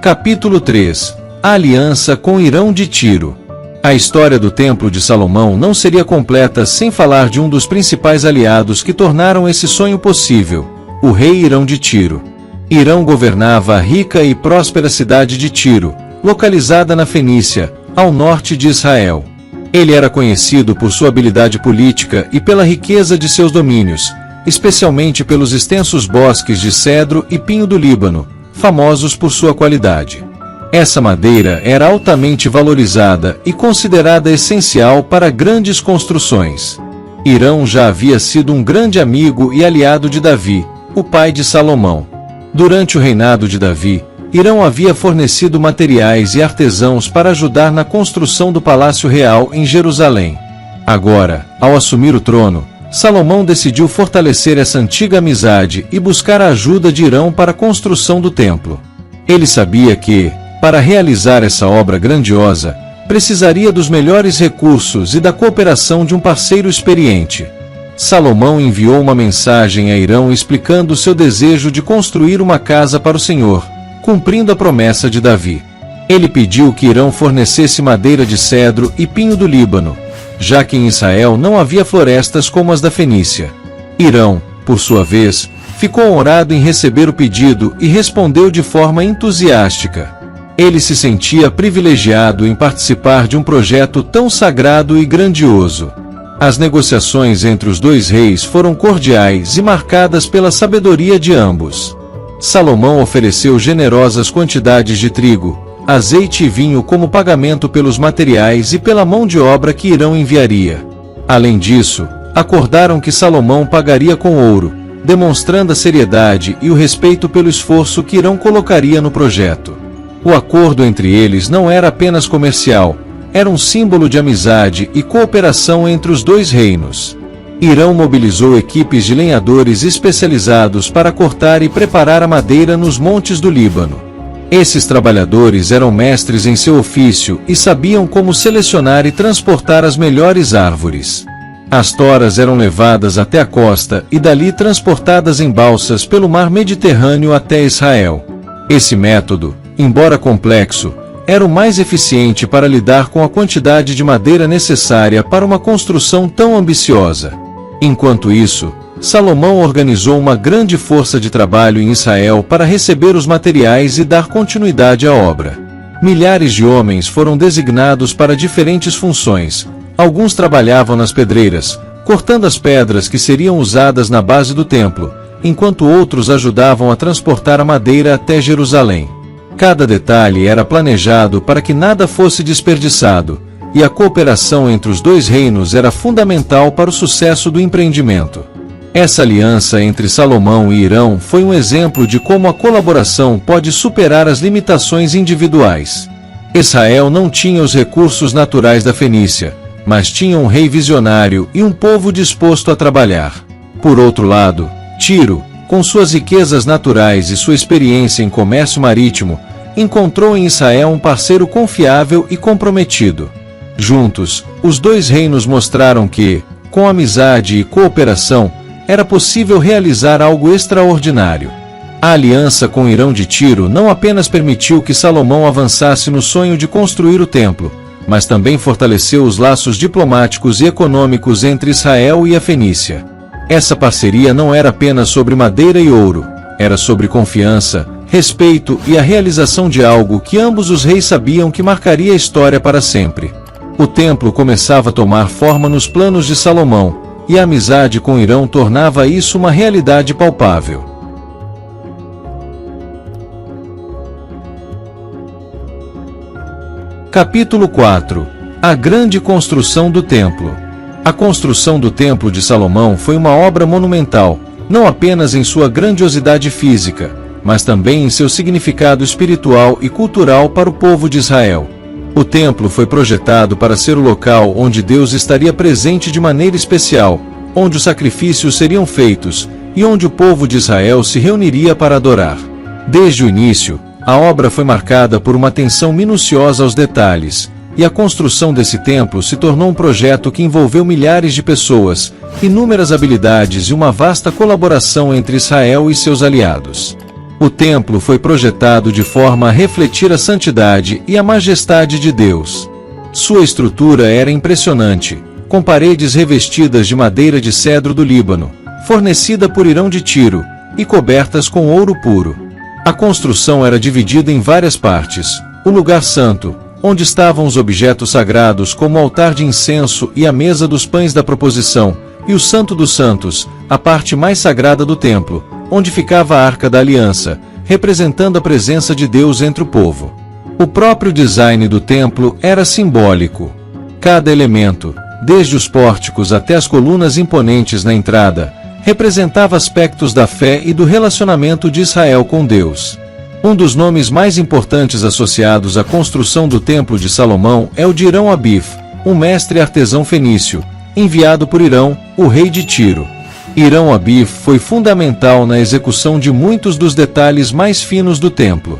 Capítulo 3. A aliança com Hirão de Tiro. A história do Templo de Salomão não seria completa sem falar de um dos principais aliados que tornaram esse sonho possível, o rei Hirão de Tiro. Hirão governava a rica e próspera cidade de Tiro, localizada na Fenícia, ao norte de Israel. Ele era conhecido por sua habilidade política e pela riqueza de seus domínios, especialmente pelos extensos bosques de cedro e pinho do Líbano, famosos por sua qualidade. Essa madeira era altamente valorizada e considerada essencial para grandes construções. Hirão já havia sido um grande amigo e aliado de Davi, o pai de Salomão. Durante o reinado de Davi, Hirão havia fornecido materiais e artesãos para ajudar na construção do Palácio Real em Jerusalém. Agora, ao assumir o trono, Salomão decidiu fortalecer essa antiga amizade e buscar a ajuda de Hirão para a construção do templo. Ele sabia que, para realizar essa obra grandiosa, precisaria dos melhores recursos e da cooperação de um parceiro experiente. Salomão enviou uma mensagem a Hirão explicando seu desejo de construir uma casa para o Senhor, cumprindo a promessa de Davi. Ele pediu que Hirão fornecesse madeira de cedro e pinho do Líbano, já que em Israel não havia florestas como as da Fenícia. Hirão, por sua vez, ficou honrado em receber o pedido e respondeu de forma entusiástica. Ele se sentia privilegiado em participar de um projeto tão sagrado e grandioso. As negociações entre os dois reis foram cordiais e marcadas pela sabedoria de ambos. Salomão ofereceu generosas quantidades de trigo, azeite e vinho como pagamento pelos materiais e pela mão de obra que Hirão enviaria. Além disso, acordaram que Salomão pagaria com ouro, demonstrando a seriedade e o respeito pelo esforço que Hirão colocaria no projeto. O acordo entre eles não era apenas comercial, era um símbolo de amizade e cooperação entre os dois reinos. Hirão mobilizou equipes de lenhadores especializados para cortar e preparar a madeira nos montes do Líbano. Esses trabalhadores eram mestres em seu ofício e sabiam como selecionar e transportar as melhores árvores. As toras eram levadas até a costa e dali transportadas em balsas pelo mar Mediterrâneo até Israel. Esse método, embora complexo, era o mais eficiente para lidar com a quantidade de madeira necessária para uma construção tão ambiciosa. Enquanto isso, Salomão organizou uma grande força de trabalho em Israel para receber os materiais e dar continuidade à obra. Milhares de homens foram designados para diferentes funções. Alguns trabalhavam nas pedreiras, cortando as pedras que seriam usadas na base do templo, enquanto outros ajudavam a transportar a madeira até Jerusalém. Cada detalhe era planejado para que nada fosse desperdiçado, e a cooperação entre os dois reinos era fundamental para o sucesso do empreendimento. Essa aliança entre Salomão e Hirão foi um exemplo de como a colaboração pode superar as limitações individuais. Israel não tinha os recursos naturais da Fenícia, mas tinha um rei visionário e um povo disposto a trabalhar. Por outro lado, Tiro, com suas riquezas naturais e sua experiência em comércio marítimo, encontrou em Israel um parceiro confiável e comprometido. Juntos, os dois reinos mostraram que, com amizade e cooperação, era possível realizar algo extraordinário. A aliança com Hirão de Tiro não apenas permitiu que Salomão avançasse no sonho de construir o templo, mas também fortaleceu os laços diplomáticos e econômicos entre Israel e a Fenícia. Essa parceria não era apenas sobre madeira e ouro, era sobre confiança, respeito e a realização de algo que ambos os reis sabiam que marcaria a história para sempre. O templo começava a tomar forma nos planos de Salomão, e a amizade com Hirão tornava isso uma realidade palpável. Capítulo 4. A grande construção do templo. A construção do Templo de Salomão foi uma obra monumental, não apenas em sua grandiosidade física, mas também em seu significado espiritual e cultural para o povo de Israel. O templo foi projetado para ser o local onde Deus estaria presente de maneira especial, onde os sacrifícios seriam feitos, e onde o povo de Israel se reuniria para adorar. Desde o início, a obra foi marcada por uma atenção minuciosa aos detalhes, e a construção desse templo se tornou um projeto que envolveu milhares de pessoas, inúmeras habilidades e uma vasta colaboração entre Israel e seus aliados. O templo foi projetado de forma a refletir a santidade e a majestade de Deus. Sua estrutura era impressionante, com paredes revestidas de madeira de cedro do Líbano, fornecida por Irão de Tiro, e cobertas com ouro puro. A construção era dividida em várias partes: o lugar santo, onde estavam os objetos sagrados como o altar de incenso e a mesa dos pães da proposição, e o Santo dos Santos, a parte mais sagrada do templo, onde ficava a Arca da Aliança, representando a presença de Deus entre o povo. O próprio design do templo era simbólico. Cada elemento, desde os pórticos até as colunas imponentes na entrada, representava aspectos da fé e do relacionamento de Israel com Deus. Um dos nomes mais importantes associados à construção do Templo de Salomão é o de Irão Abif, um mestre artesão fenício, enviado por Irão, o rei de Tiro. Irão Abif foi fundamental na execução de muitos dos detalhes mais finos do templo.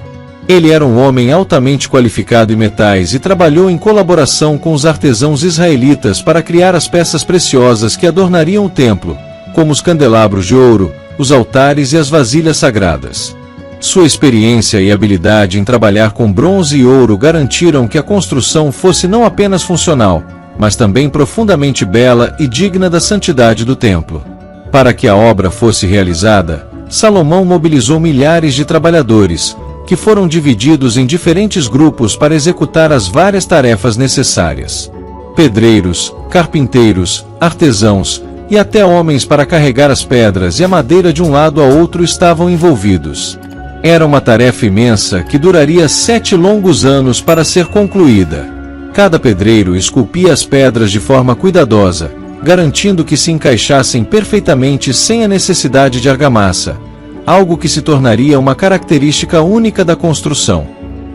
Ele era um homem altamente qualificado em metais e trabalhou em colaboração com os artesãos israelitas para criar as peças preciosas que adornariam o templo, como os candelabros de ouro, os altares e as vasilhas sagradas. Sua experiência e habilidade em trabalhar com bronze e ouro garantiram que a construção fosse não apenas funcional, mas também profundamente bela e digna da santidade do templo. Para que a obra fosse realizada, Salomão mobilizou milhares de trabalhadores, que foram divididos em diferentes grupos para executar as várias tarefas necessárias. Pedreiros, carpinteiros, artesãos e até homens para carregar as pedras e a madeira de um lado a outro estavam envolvidos. Era uma tarefa imensa que duraria 7 longos anos para ser concluída. Cada pedreiro esculpia as pedras de forma cuidadosa, garantindo que se encaixassem perfeitamente sem a necessidade de argamassa, algo que se tornaria uma característica única da construção.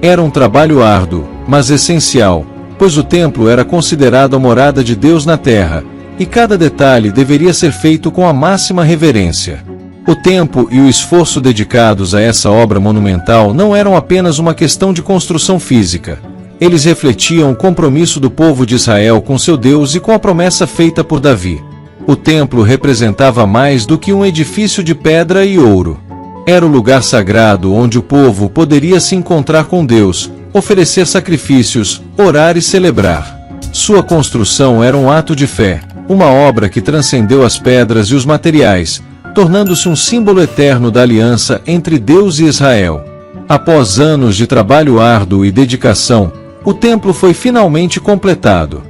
Era um trabalho árduo, mas essencial, pois o templo era considerado a morada de Deus na terra, e cada detalhe deveria ser feito com a máxima reverência. O tempo e o esforço dedicados a essa obra monumental não eram apenas uma questão de construção física. Eles refletiam o compromisso do povo de Israel com seu Deus e com a promessa feita por Davi. O templo representava mais do que um edifício de pedra e ouro. Era o lugar sagrado onde o povo poderia se encontrar com Deus, oferecer sacrifícios, orar e celebrar. Sua construção era um ato de fé, uma obra que transcendeu as pedras e os materiais, tornando-se um símbolo eterno da aliança entre Deus e Israel. Após anos de trabalho árduo e dedicação, o templo foi finalmente completado.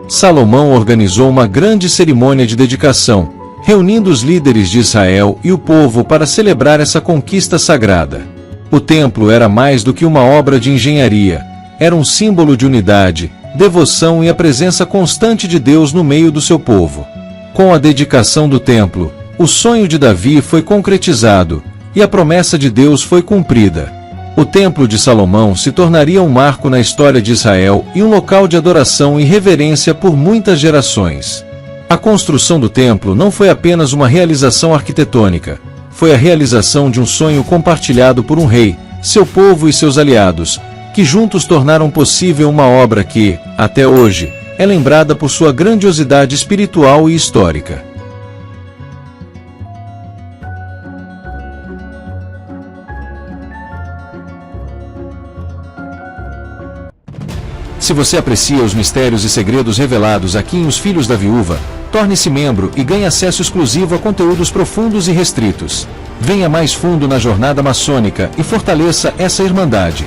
Salomão organizou uma grande cerimônia de dedicação, reunindo os líderes de Israel e o povo para celebrar essa conquista sagrada. O templo era mais do que uma obra de engenharia, era um símbolo de unidade, devoção e a presença constante de Deus no meio do seu povo. Com a dedicação do templo, o sonho de Davi foi concretizado, e a promessa de Deus foi cumprida. O Templo de Salomão se tornaria um marco na história de Israel e um local de adoração e reverência por muitas gerações. A construção do templo não foi apenas uma realização arquitetônica, foi a realização de um sonho compartilhado por um rei, seu povo e seus aliados, que juntos tornaram possível uma obra que, até hoje, é lembrada por sua grandiosidade espiritual e histórica. Se você aprecia os mistérios e segredos revelados aqui em Os Filhos da Viúva, torne-se membro e ganhe acesso exclusivo a conteúdos profundos e restritos. Venha mais fundo na jornada maçônica e fortaleça essa irmandade.